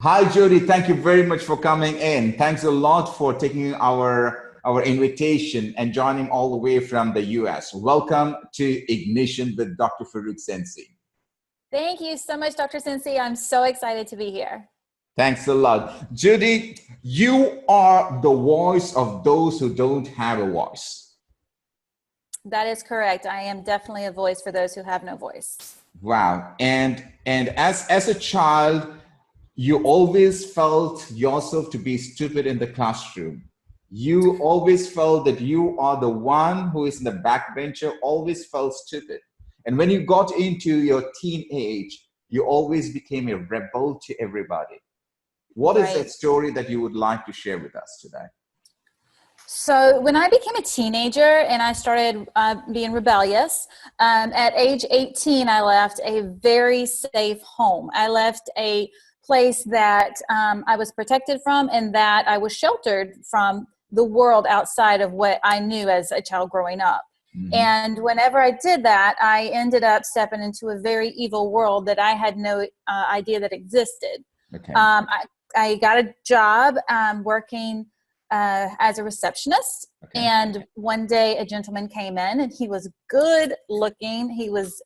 Hi, Jody. Thank you very much for coming in. Thanks a lot for taking our invitation and joining all the way from the US. Welcome to Ignition with Dr. Farookh Sensei. Thank you so much, Dr. Sensei. I'm so excited to be here. Thanks a lot. Jody, you are the voice of those who don't have a voice. That is correct. I am definitely a voice for those who have no voice. Wow. And as a child, you always felt yourself to be stupid in the classroom. You always felt that you are the one who is in the backbencher, always felt stupid. And when you got into your teenage, you always became a rebel to everybody. What is that story that you would like to share with us today? So when I became a teenager and I started being rebellious, at age 18, I left a very safe home. I left a place that I was protected from and that I was sheltered from the world outside of what I knew as a child growing up. Mm-hmm. And whenever I did that, I ended up stepping into a very evil world that I had no idea that existed. Okay. I got a job working as a receptionist. Okay. And one day a gentleman came in and he was good looking. He was,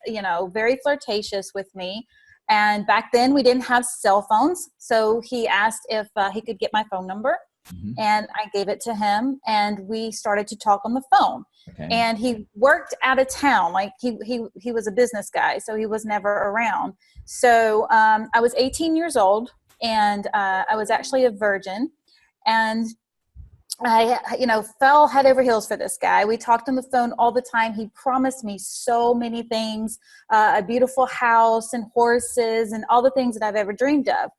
very flirtatious with me. And back then we didn't have cell phones. So he asked if he could get my phone number. Mm-hmm. And I gave it to him and we started to talk on the phone. Okay. And he worked out of town. Like he was a business guy, so he was never around. So I was 18 years old and I was actually a virgin. And I, fell head over heels for this guy. We talked on the phone all the time. He promised me so many things, a beautiful house and horses and all the things that I've ever dreamed of.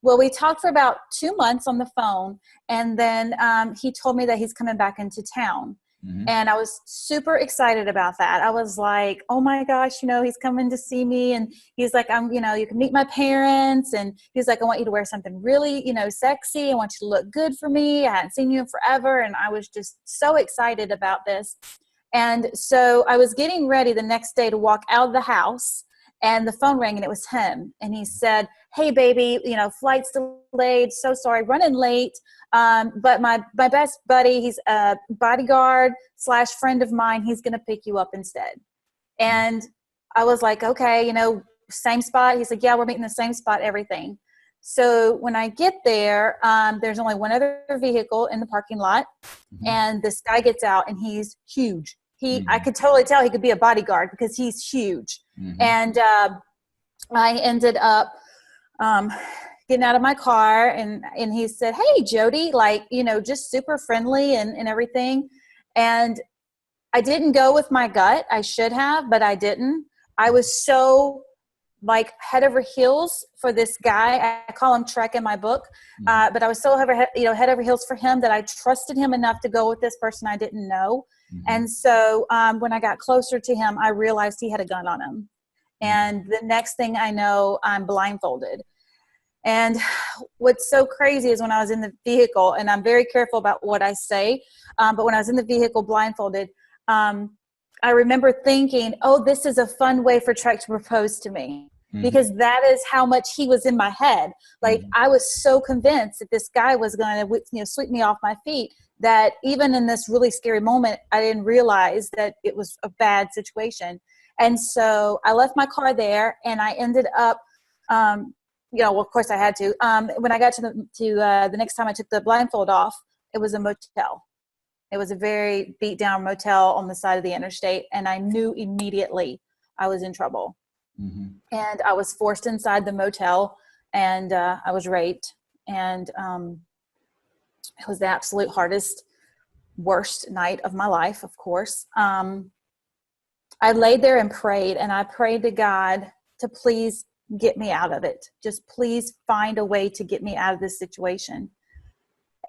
Well, we talked for about 2 months on the phone, and then he told me that he's coming back into town. Mm-hmm. And I was super excited about that. I was like, oh my gosh, he's coming to see me. And he's like, you can meet my parents. And he's like, I want you to wear something really, sexy. I want you to look good for me. I hadn't seen you in forever. And I was just so excited about this. And so I was getting ready the next day to walk out of the house, and the phone rang and it was him. And he said, hey baby, flight's delayed. So sorry, running late. But my best buddy, he's a bodyguard / friend of mine. He's going to pick you up instead. And I was like, okay, same spot. He's like, yeah, we're meeting the same spot, everything. So when I get there, there's only one other vehicle in the parking lot. Mm-hmm. And this guy gets out and he's huge. Mm-hmm. I could totally tell he could be a bodyguard because he's huge. Mm-hmm. And I ended up getting out of my car and he said, hey, Jody, just super friendly and everything. And I didn't go with my gut. I should have, but I didn't. I was so head over heels for this guy. I call him Trek in my book. But I was so head over heels for him that I trusted him enough to go with this person I didn't know. Mm-hmm. And so when I got closer to him, I realized he had a gun on him. And the next thing I know, I'm blindfolded. And what's so crazy is when I was in the vehicle, and I'm very careful about what I say, but when I was in the vehicle blindfolded, I remember thinking, oh, this is a fun way for Trek to propose to me. Mm-hmm. Because that is how much he was in my head. Mm-hmm. I was so convinced that this guy was going to sweep me off my feet that even in this really scary moment, I didn't realize that it was a bad situation. And so I left my car there and I ended up, of course I had to. When I got to the next time I took the blindfold off, it was a motel. It was a very beat down motel on the side of the interstate. And I knew immediately I was in trouble. Mm-hmm. And I was forced inside the motel and I was raped. And it was the absolute hardest, worst night of my life, of course. I laid there and prayed, and I prayed to God to please get me out of it. Just please find a way to get me out of this situation.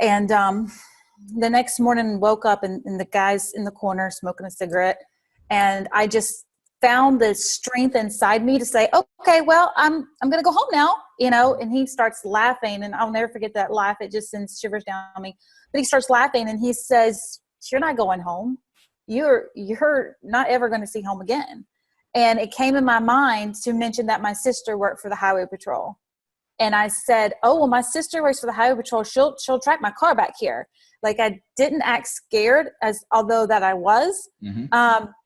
And the next morning woke up and the guy's in the corner smoking a cigarette. And I just found the strength inside me to say, okay, well, I'm going to go home now, and he starts laughing, and I'll never forget that laugh. It just sends shivers down me. But he starts laughing and he says, you're not going home. You're not ever going to see home again. And it came in my mind to mention that my sister worked for the highway patrol. And I said, oh, well, my sister works for the highway patrol. She'll track my car back here. Like, I didn't act scared, although that I was.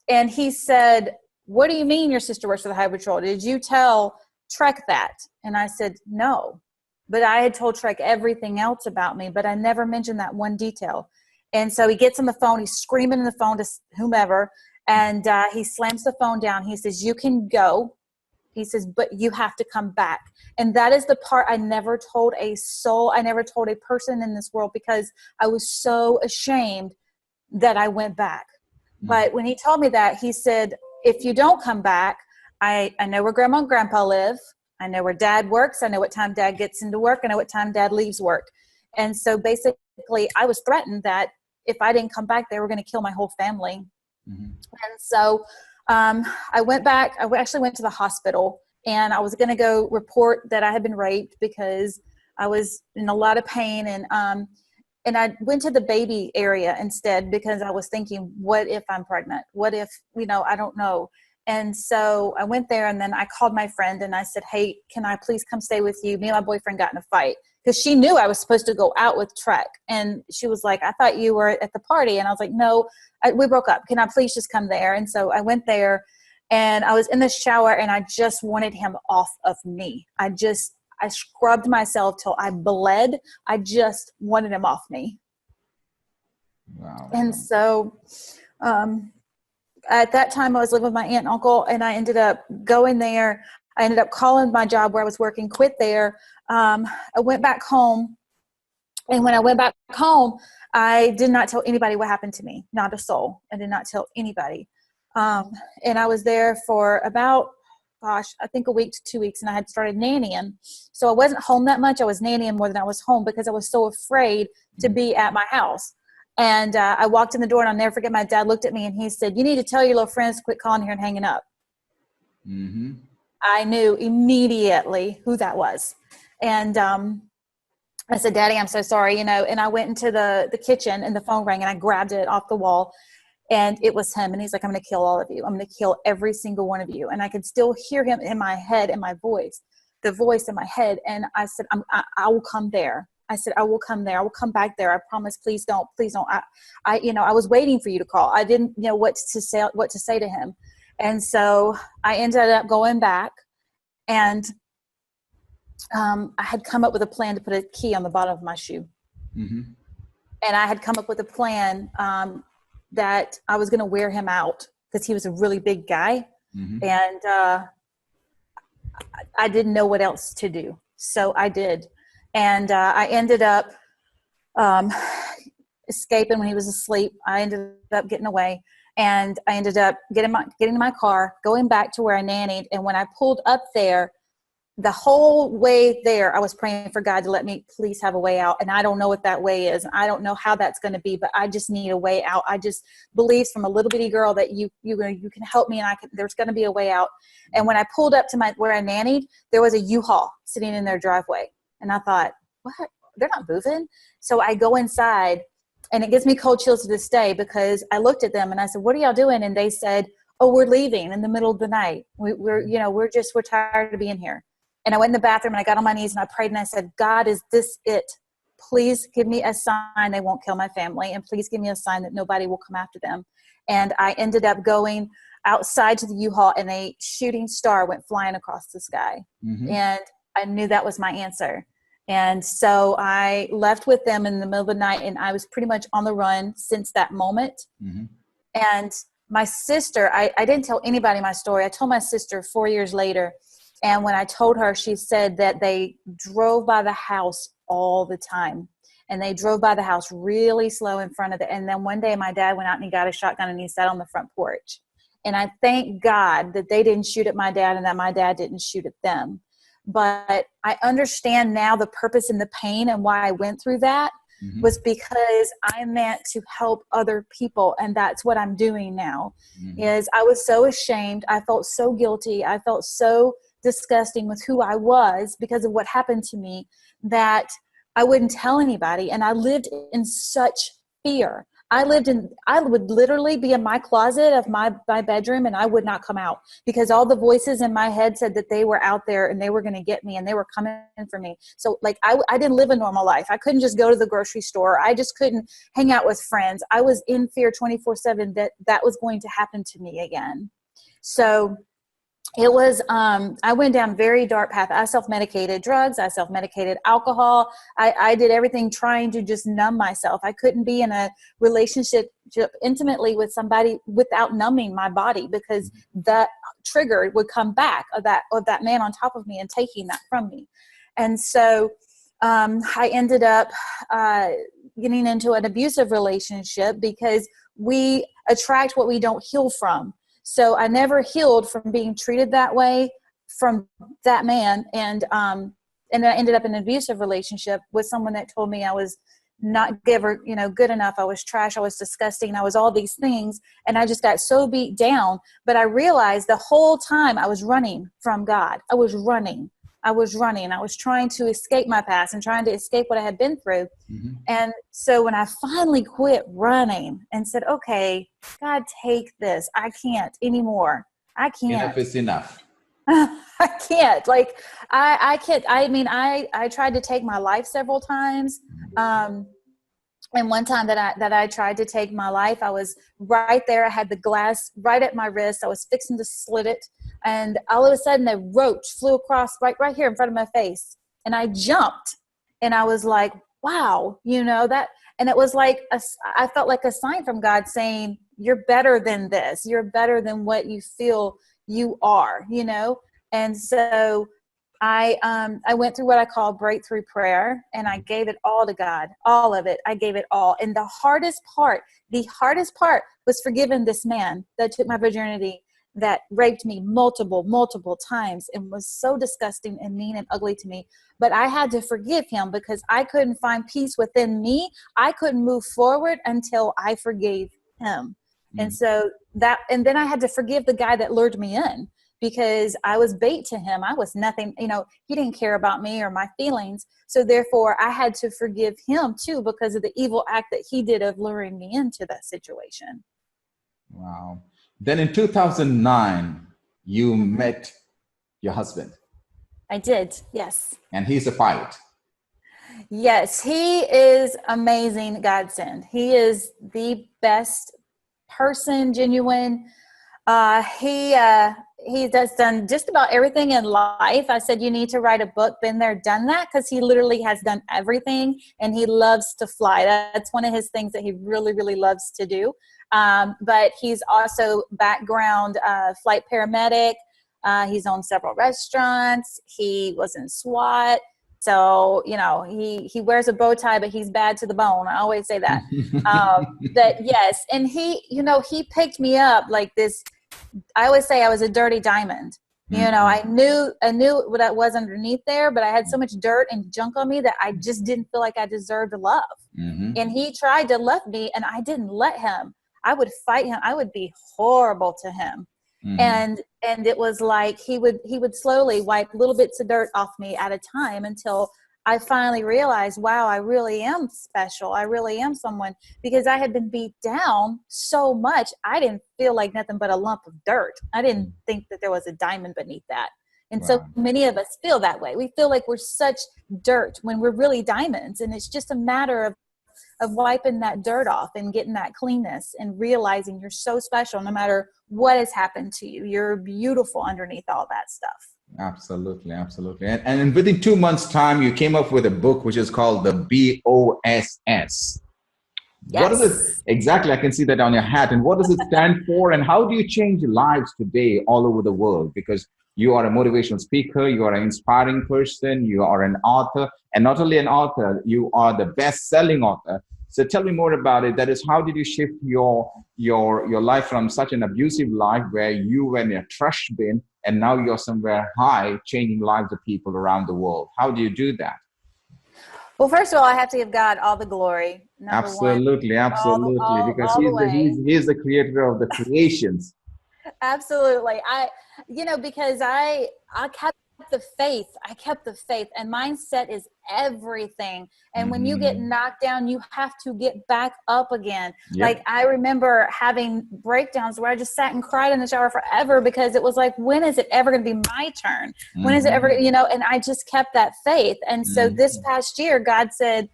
And he said, what do you mean your sister works for the highway patrol? Did you tell Trek that? And I said, no, but I had told Trek everything else about me, but I never mentioned that one detail. And so he gets on the phone, he's screaming in the phone to whomever, and he slams the phone down. He says, you can go. He says, but you have to come back. And that is the part I never told a soul. I never told a person in this world, because I was so ashamed that I went back. But when he told me that, he said, if you don't come back, I know where grandma and grandpa live. I know where dad works. I know what time dad gets into work. I know what time dad leaves work. And so basically I was threatened that if I didn't come back, they were going to kill my whole family. And so I went back. I actually went to the hospital, and I was going to go report that I had been raped because I was in a lot of pain. And I went to the baby area instead, because I was thinking, what if I'm pregnant? What if, I don't know. And so I went there, and then I called my friend and I said, hey, can I please come stay with you? Me and my boyfriend got in a fight because she knew I was supposed to go out with Trek. And she was like, I thought you were at the party. And I was like, no, we broke up. Can I please just come there? And so I went there, and I was in the shower, and I just wanted him off of me. I scrubbed myself till I bled. I just wanted him off me. Wow. And so at that time I was living with my aunt and uncle, and I ended up going there. I ended up calling my job where I was working, quit there. I went back home. And when I went back home, I did not tell anybody what happened to me. Not a soul. I did not tell anybody. And I was there for about, I think a week to 2 weeks, and I had started nannying. So I wasn't home that much. I was nannying more than I was home, because I was so afraid to be at my house. And I walked in the door, and I'll never forget, my dad looked at me and he said, you need to tell your little friends to quit calling here and hanging up. I knew immediately who that was. And I said, Daddy, I'm so sorry, and I went into the kitchen, and the phone rang, and I grabbed it off the wall. And it was him. And he's like, I'm going to kill all of you. I'm going to kill every single one of you. And I could still hear him in my head, in my voice, the voice in my head. And I said, I will come there. I said, I will come there. I will come back there. I promise. Please don't. Please don't. I was waiting for you to call. I didn't know what to say to him. And so I ended up going back, and I had come up with a plan to put a key on the bottom of my shoe. And I had come up with a plan that I was going to wear him out, because he was a really big guy. And I didn't know what else to do. So I did. And I ended up escaping when he was asleep. I ended up getting away, and I ended up getting in my car, going back to where I nannied. And when I pulled up there, the whole way there, I was praying for God to let me please have a way out. And I don't know what that way is. I don't know how that's going to be, but I just need a way out. I just believe from a little bitty girl that you can help me, and there's going to be a way out. And when I pulled up to where I nannied, there was a U-Haul sitting in their driveway. And I thought, what? They're not moving. So I go inside, and it gives me cold chills to this day, because I looked at them and I said, what are y'all doing? And they said, oh, we're leaving in the middle of the night. We're tired of being here. And I went in the bathroom, and I got on my knees, and I prayed, and I said, God, is this it? Please give me a sign they won't kill my family. And please give me a sign that nobody will come after them. And I ended up going outside to the U-Haul, and a shooting star went flying across the sky. And I knew that was my answer. And so I left with them in the middle of the night, and I was pretty much on the run since that moment. And my sister, I didn't tell anybody my story. I told my sister 4 years later. And when I told her, she said that they drove by the house all the time. And they drove by the house really slow in front of it. And then one day my dad went out and he got a shotgun, and he sat on the front porch. And I thank God that they didn't shoot at my dad, and that my dad didn't shoot at them. But I understand now the purpose and the pain, and why I went through that was because I meant to help other people. And that's what I'm doing now. Is I was so ashamed. I felt so guilty. I felt so disgusting with who I was because of what happened to me, that I wouldn't tell anybody. And I lived in such fear. I would literally be in my closet of my bedroom, and I would not come out because all the voices in my head said that they were out there and they were going to get me and they were coming for me. So like, I didn't live a normal life. I couldn't just go to the grocery store. I just couldn't hang out with friends. I was in fear 24/7 that was going to happen to me again. So it was, I went down a very dark path. I self-medicated drugs. I self-medicated alcohol. I did everything trying to just numb myself. I couldn't be in a relationship intimately with somebody without numbing my body, because that trigger would come back of that man on top of me and taking that from me. And so I ended up getting into an abusive relationship because we attract what we don't heal from. So I never healed from being treated that way from that man. And I ended up in an abusive relationship with someone that told me I was not good enough. I was trash. I was disgusting. I was all these things. And I just got so beat down. But I realized the whole time I was running from God. I was running. I was trying to escape my past and trying to escape what I had been through. Mm-hmm. And so when I finally quit running and said, okay, God, take this. I can't anymore. I can't. Enough is enough. I can't. Like, I can't. I mean, I tried to take my life several times. And one time that I tried to take my life, I was right there. I had the glass right at my wrist. I was fixing to slit it. And all of a sudden a roach flew across right here in front of my face. And I jumped and I was like, wow, that, and it was like, I felt like a sign from God saying, you're better than this. You're better than what you feel you are, And so I went through what I call breakthrough prayer, and I gave it all to God, all of it. I gave it all. And the hardest part was forgiving this man that took my virginity, that raped me multiple times and was so disgusting and mean and ugly to me. But I had to forgive him because I couldn't find peace within me. I couldn't move forward until I forgave him. Mm. And so and then I had to forgive the guy that lured me in, because I was bait to him. I was nothing, he didn't care about me or my feelings. So therefore I had to forgive him too, because of the evil act that he did of luring me into that situation. Wow. Then in 2009, you mm-hmm. met your husband. I did, yes. And he's a pilot. Yes, he is amazing, godsend. He is the best person, genuine. He has done just about everything in life. I said, you need to write a book, been there, done that, because he literally has done everything, and he loves to fly. That's one of his things that he really, really loves to do. But he's also background flight paramedic. He's owned several restaurants. He was in SWAT. So, he wears a bow tie, but he's bad to the bone. I always say that. That yes. And he picked me up like this. I always say I was a dirty diamond. Mm-hmm. I knew what I was underneath there, but I had so much dirt and junk on me that I just didn't feel like I deserved love. Mm-hmm. And he tried to love me, and I didn't let him. I would fight him. I would be horrible to him. Mm-hmm. And it was like he would slowly wipe little bits of dirt off me at a time until I finally realized, wow, I really am special. I really am someone, because I had been beat down so much. I didn't feel like nothing but a lump of dirt. I didn't think that there was a diamond beneath that. And wow. So many of us feel that way. We feel like we're such dirt when we're really diamonds. And it's just a matter of wiping that dirt off and getting that cleanness and realizing you're so special no matter what has happened to you. You're beautiful underneath all that stuff. Absolutely. And within 2 months' time, you came up with a book which is called the BOSS. Yes. What is it exactly? I can see that on your hat. And what does it stand for? And how do you change lives today all over the world? Because you are a motivational speaker, you are an inspiring person, you are an author, and not only an author, you are the best-selling author. So tell me more about it. That is, how did you shift your life from such an abusive life where you were in a trash bin, and now you're somewhere high, changing lives of people around the world? How do you do that? Well, first of all, I have to give God all the glory. Absolutely, because he's the creator of the creations. Absolutely. Because I kept the faith. I kept the faith, and mindset is everything. And when you get knocked down, you have to get back up again. Yep. Like, I remember having breakdowns where I just sat and cried in the shower forever, because it was like, when is it ever going to be my turn? When is it ever, you know, and I just kept that faith. And so this past year, God said,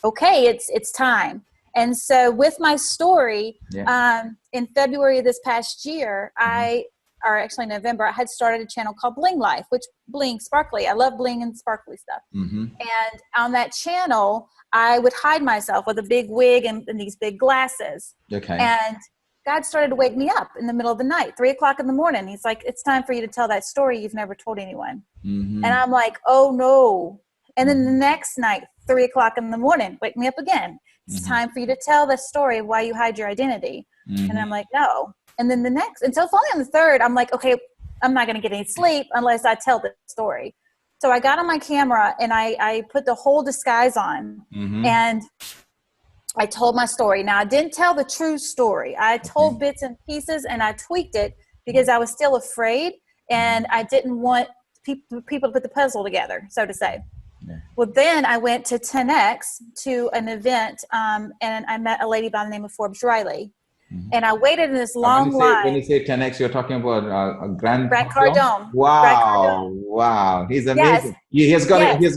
okay, it's time. And so with my story, in February of this past year, or actually in November, I had started a channel called Bling Life, which bling, sparkly. I love bling and sparkly stuff. And on that channel, I would hide myself with a big wig and these big glasses. Okay. And God started to wake me up in the middle of the night, 3 o'clock in the morning. He's like, it's time for you to tell that story you've never told anyone. And I'm like, oh no. And then the next night, 3 o'clock in the morning, wake me up again. It's time for you to tell the story of why you hide your identity. And I'm like, no. And then the next, until finally on the third, I'm like, okay, I'm not going to get any sleep unless I tell the story. So I got on my camera and I put the whole disguise on and I told my story. Now, I didn't tell the true story. I told bits and pieces, and I tweaked it because I was still afraid, and I didn't want people to put the puzzle together, so to say. Well, then I went to 10X to an event, and I met a lady by the name of Forbes Riley. And I waited in this long line. When you say 10X, you're talking about Grant Cardone. Wow, Grant Cardone. wow, he's amazing. Yes. He's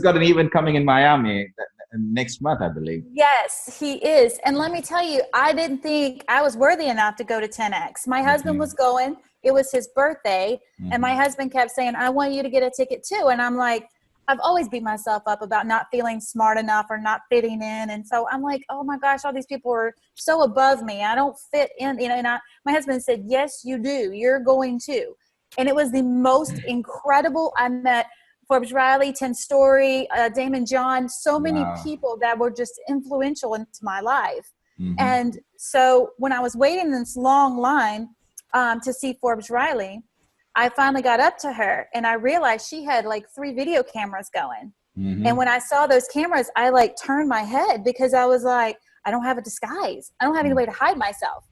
got an event coming in Miami next month, I believe. Yes, he is. And let me tell you, I didn't think I was worthy enough to go to 10X. My husband was going. It was his birthday, and my husband kept saying, I want you to get a ticket too. And I'm like, I've always beat myself up about not feeling smart enough or not fitting in. And so I'm like, oh my gosh, all these people are so above me. I don't fit in, you know, and my husband said, yes, you do. You're going to. And it was the most incredible. I met Forbes Riley, Tim Story, Damon John, so many people that were just influential into my life. And so when I was waiting in this long line to see Forbes Riley, I finally got up to her and I realized she had like 3 video cameras going. And when I saw those cameras, I like turned my head because I was like, I don't have a disguise. I don't have any way to hide myself.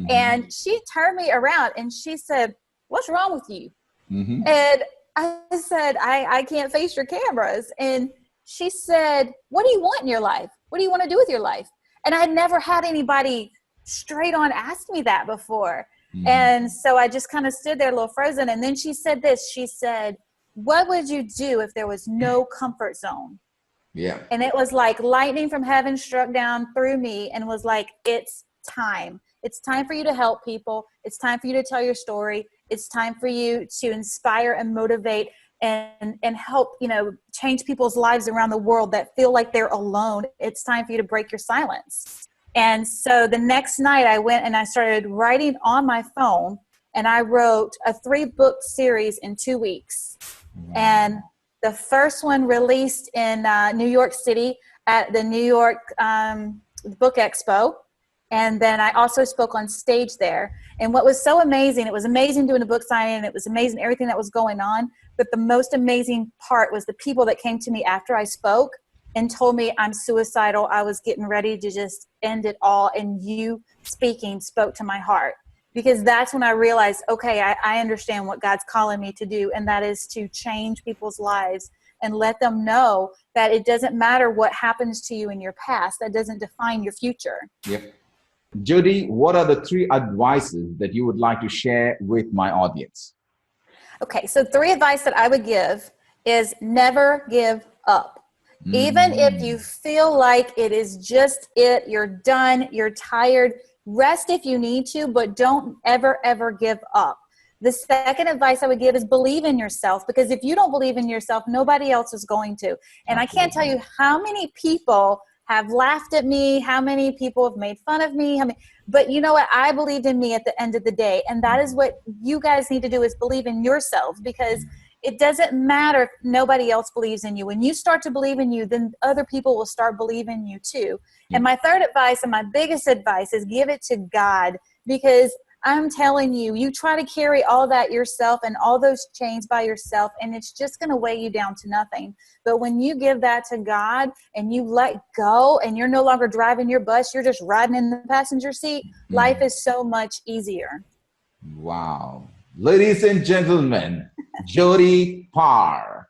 And she turned me around and she said, what's wrong with you? And I said, I can't face your cameras. And she said, what do you want in your life? What do you want to do with your life? And I had never had anybody straight on ask me that before. And so I just kind of stood there a little frozen. And then she said this, she said, what would you do if there was no comfort zone? And it was like lightning from heaven struck down through me and was like, it's time. It's time for you to help people. It's time for you to tell your story. It's time for you to inspire and motivate and help, you know, change people's lives around the world that feel like they're alone. It's time for you to break your silence. And so the next night I went and I started writing on my phone, and I wrote a 3-book series in 2 weeks. And the first one released in New York City at the New York Book Expo. And then I also spoke on stage there. And what was so amazing, it was amazing doing a book signing, and it was amazing everything that was going on. But the most amazing part was the people that came to me after I spoke and told me I'm suicidal. I was getting ready to just end it all. And you speaking spoke to my heart, because that's when I realized, okay, I understand what God's calling me to do. And that is to change people's lives and let them know that it doesn't matter what happens to you in your past. That doesn't define your future. Jody, what are the 3 advices that you would like to share with my audience? Okay, so 3 advice that I would give is never give up. Even if you feel like it is just it, you're done, you're tired, rest if you need to, but don't ever, ever give up. The second advice I would give is believe in yourself, because if you don't believe in yourself, nobody else is going to. And I can't tell you how many people have laughed at me, how many people have made fun of me, but you know what? I believed in me at the end of the day. And that is what you guys need to do, is believe in yourself, because it doesn't matter if nobody else believes in you. When you start to believe in you, then other people will start believing in you too. And my third advice and my biggest advice is give it to God, because I'm telling you, you try to carry all that yourself and all those chains by yourself, and it's just going to weigh you down to nothing. But when you give that to God and you let go and you're no longer driving your bus, you're just riding in the passenger seat, life is so much easier. Wow. Ladies and gentlemen, Jody Paar.